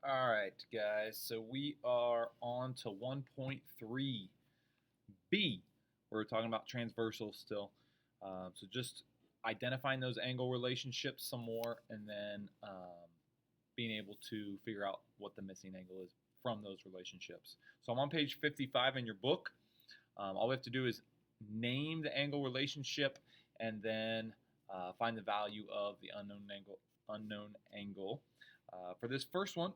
All right, guys, so we are on to 1.3b. We're talking about transversals still. So just identifying those angle relationships some more and then being able to figure out what the missing angle is from those relationships. So I'm on page 55 in your book. All we have to do is name the angle relationship and then find the value of the unknown angle. For this first one,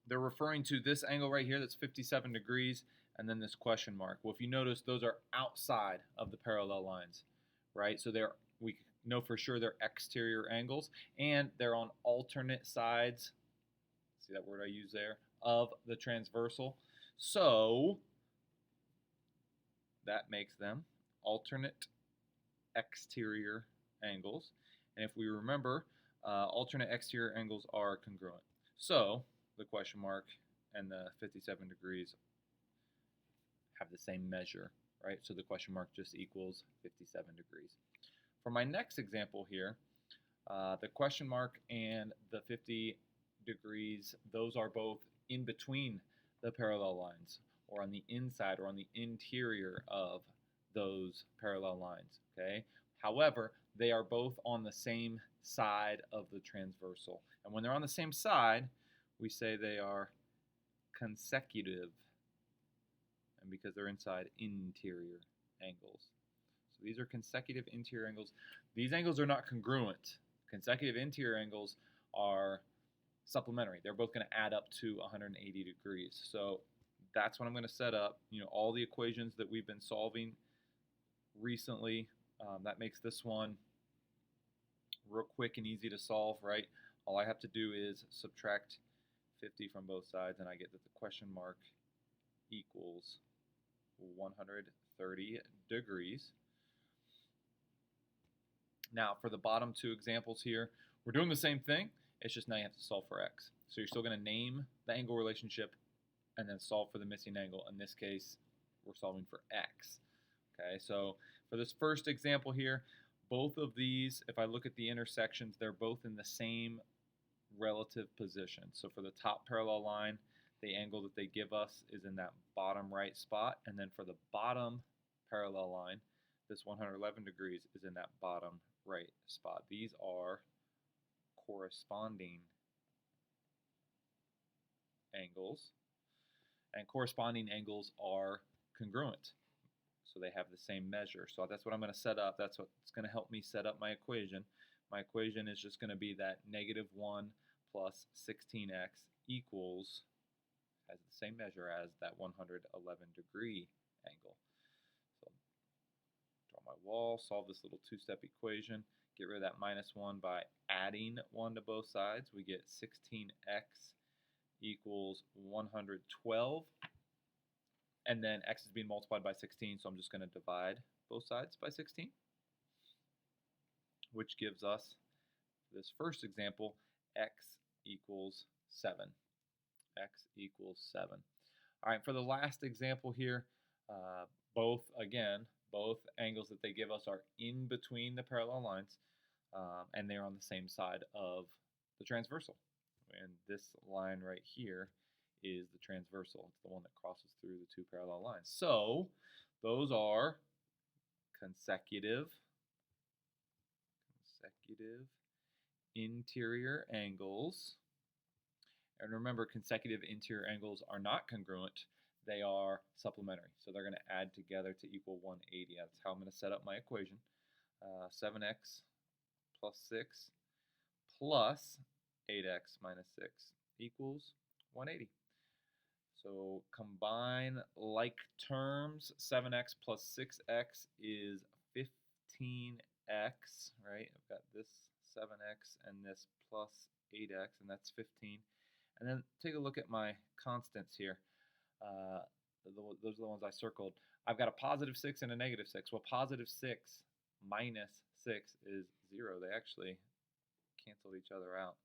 they're referring to this angle right here that's 57 degrees and then this question mark. Well, if you notice, those are outside of the parallel lines, right? So we know for sure they're exterior angles and they're on alternate sides. See that word I use there? Of the transversal. So that makes them alternate exterior angles. And if we remember, alternate exterior angles are congruent. So the question mark and the 57 degrees have the same measure, right? So the question mark just equals 57 degrees. For my next example here, the question mark and the 50 degrees, those are both in between the parallel lines or on the inside or on the interior of those parallel lines, okay? However, they are both on the same side of the transversal. And when they're on the same side, we say they are consecutive. And because they're inside, interior angles. So these are consecutive interior angles. These angles are not congruent. Consecutive interior angles are supplementary. They're both going to add up to 180 degrees. So that's what I'm going to set up. All the equations that we've been solving recently, that makes this one real quick and easy to solve, right? All I have to do is subtract 50 from both sides, and I get that the question mark equals 130 degrees. Now, for the bottom two examples here, we're doing the same thing. It's just now you have to solve for x. So you're still going to name the angle relationship and then solve for the missing angle. In this case, we're solving for x. Okay, so for this first example here, both of these, if I look at the intersections, they're both in the same relative position. So for the top parallel line, the angle that they give us is in that bottom right spot. And then for the bottom parallel line, this 111 degrees is in that bottom right spot. These are corresponding angles. And corresponding angles are congruent. So they have the same measure. So that's what I'm going to set up. That's what's going to help me set up my equation. My equation is just going to be that -1 plus 16x equals, has the same measure as that 111 degree angle. So draw my wall, solve this little two-step equation, get rid of that -1 by adding 1 to both sides. We get 16x equals 112. And then x is being multiplied by 16, so I'm just going to divide both sides by 16, which gives us, this first example, x equals 7. X equals 7. All right, for the last example here, both angles that they give us are in between the parallel lines, and they're on the same side of the transversal. And this line right here is the transversal. It's the one that crosses through the two parallel lines. So those are consecutive interior angles. And remember, consecutive interior angles are not congruent. They are supplementary. So they're going to add together to equal 180. That's how I'm going to set up my equation. 7x plus 6 plus 8x minus 6 equals 180. So combine like terms. 7x plus 6x is 15x, right? I've got this 7x and this plus 8x, and that's 15. And then take a look at my constants here. Those are the ones I circled. I've got a positive 6 and a negative 6. Well, positive 6 minus 6 is 0. They actually canceled each other out.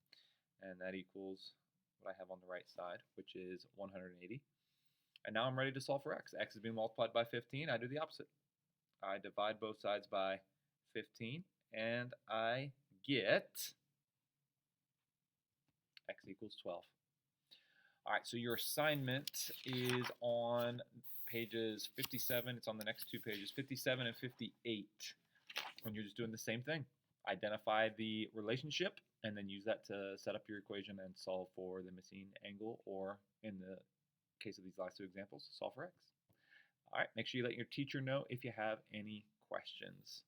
And that equals what I have on the right side, which is 180. And now I'm ready to solve for x. X is being multiplied by 15. I do the opposite. I divide both sides by 15, and I get x equals 12. All right, so your assignment is on pages 57. It's on the next two pages, 57 and 58. And you're just doing the same thing. Identify the relationship and then use that to set up your equation and solve for the missing angle, or in the case of these last two examples, solve for x. All right, make sure you let your teacher know if you have any questions.